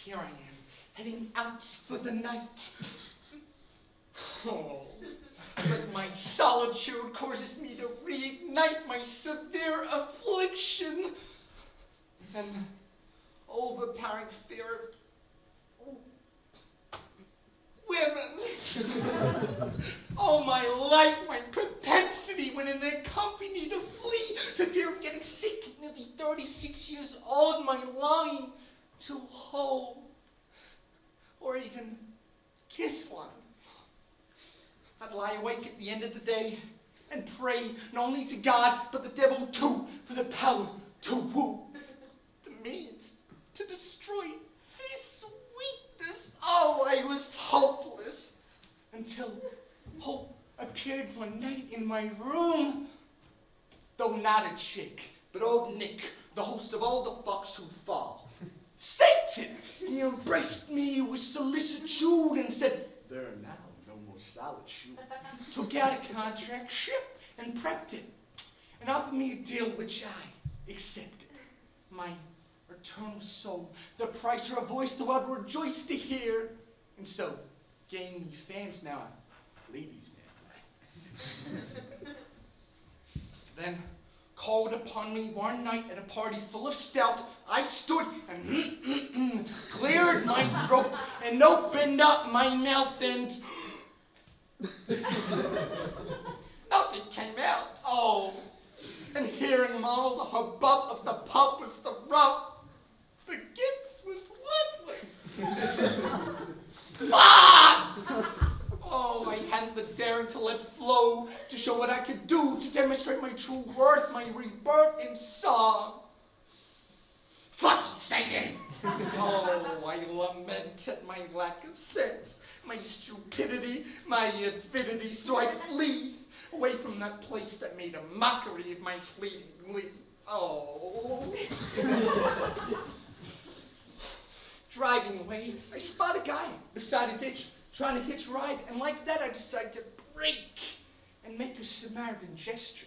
here I am, heading out for the night. Oh, but my solitude causes me to reignite my severe affliction and overpowering fear of women. All my life, my propensity when in their company to flee for fear of getting sick at nearly 36 years old, my longing to hold or even kiss one. I'd lie awake at the end of the day and pray not only to God, but the devil too, for the power to woo, the means to destroy this weakness. Oh, I was hopeless until hope appeared one night in my room. Though not a chick, but old Nick, the host of all the fucks who fall. Satan! He embraced me with solicitude and said, "There now, no more solitude." Took out a contract, shipped, and prepped it, and offered me a deal which I accepted. My eternal soul, the price or a voice the world rejoiced to hear, and so gained me fans. Now I'm ladies' man. Then called upon me one night at a party full of stout. I stood and cleared my throat and opened up my mouth and nothing came out. Oh, and hearing all the hubbub of the pub was the rub. The gift was worthless. Fuck! Oh, I hadn't the daring to let flow, to show what I could do, to demonstrate my true worth, my rebirth in song. Fucking Satan! Oh, I lament at my lack of sense, my stupidity, my avidity, so I flee away from that place that made a mockery of my fleeting glee. Oh. Driving away, I spot a guy beside a ditch, trying to hitch a ride, and like that I decide to break and make a Samaritan gesture.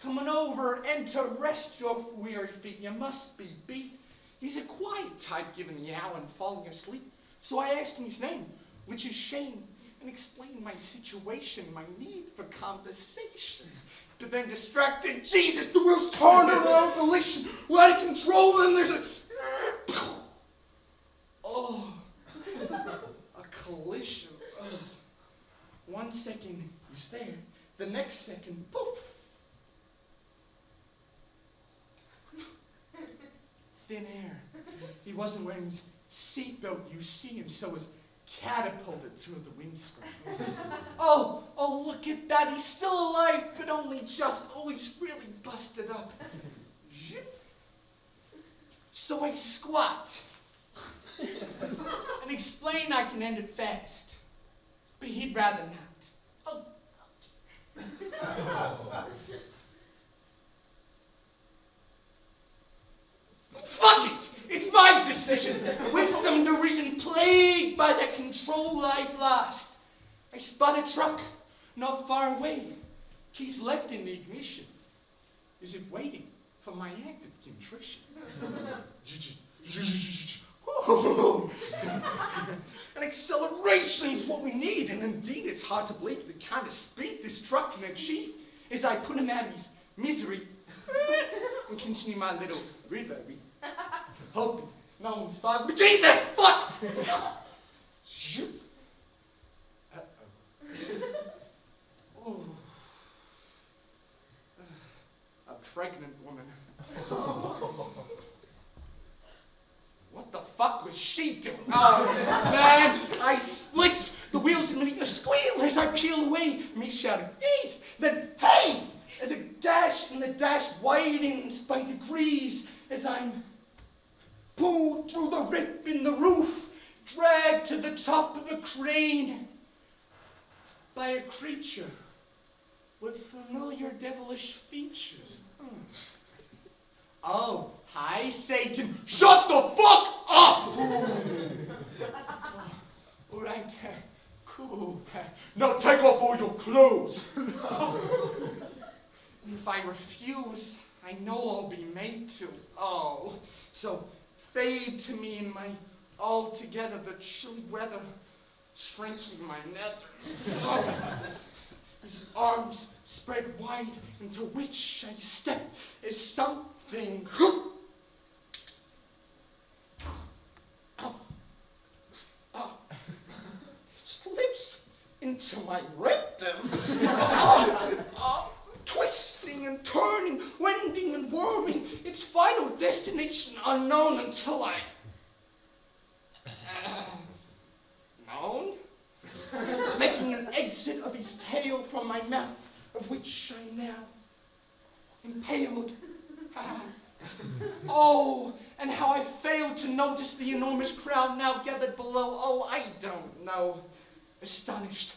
Coming over and to rest your weary feet, you must be beat. He's a quiet type, giving the hour and falling asleep. So I asked him his name, which is Shane, and explained my situation, my need for conversation. But then distracted, Jesus, the wheels turned around collision. We're out of control, and there's a... Oh, a collision. Oh. 1 second, he's there. The next second, poof. Thin air. He wasn't wearing his seatbelt, you see, and so was catapulted through the windscreen. Oh, look at that. He's still alive, but only just. Oh, he's really busted up. So I squat and explain I can end it fast, but he'd rather not. Oh. Fuck it! It's my decision. With some derision, plagued by the control I've lost, I spot a truck not far away. Keys left in the ignition, as if waiting for my act of contrition. An acceleration's what we need, and indeed it's hard to believe the kind of speed this truck can achieve as I put him out of his misery and continue my little reverie. Hoping no one's fogged, but Jesus, fuck! Oh. A pregnant woman. What the fuck was she doing? Oh, man, I split the wheels and make a squeal as I peel away, me shouting, hey, then hey, as a dash in the dash widens by degrees as I'm pulled through the rip in the roof, dragged to the top of a crane by a creature with familiar devilish features. Oh, hi, Satan. Shut the fuck up! All right, cool. Now take off all your clothes. If I refuse, I know I'll be made to. Oh, So fade to me in my altogether the chilly weather, shrinking my nethers. Oh, his arms spread wide, into which I step is something. Slips into my rectum. Twisting and turning, wending and worming, its final destination unknown until I... known? Making an exit of his tail from my mouth, of which I now impaled. Oh, and how I failed to notice the enormous crowd now gathered below. Oh, I don't know. Astonished.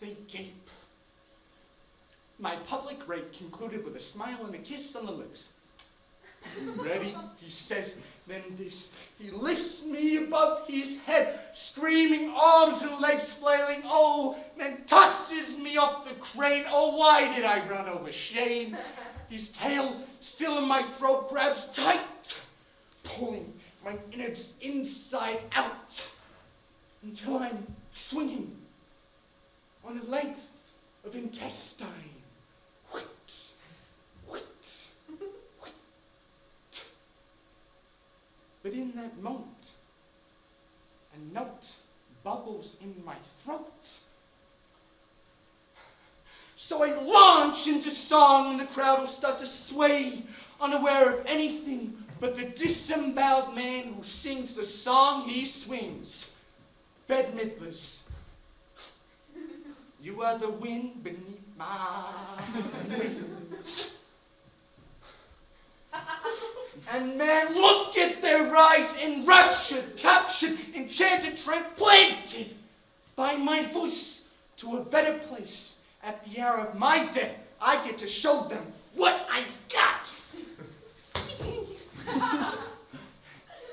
They gape. My public rape concluded with a smile and a kiss on the lips. Ready, he says, then this. He lifts me above his head, screaming, arms and legs flailing, oh, then tosses me off the crane. Oh, why did I run over Shane? His tail, still in my throat, grabs tight, pulling my innards inside out, until I'm swinging on a length of intestine. Whit, whit, whit. But in that moment, a note bubbles in my throat. So I launch into song, and the crowd will start to sway, unaware of anything but the disemboweled man who sings the song he swings. Bette Midler's, you are the wind beneath my wings. And man, look at their eyes, enraptured, captured, enchanted, transplanted by my voice to a better place. At the hour of my death, I get to show them what I got.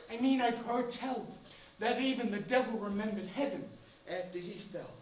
I mean, I've heard tell that even the devil remembered heaven after he fell.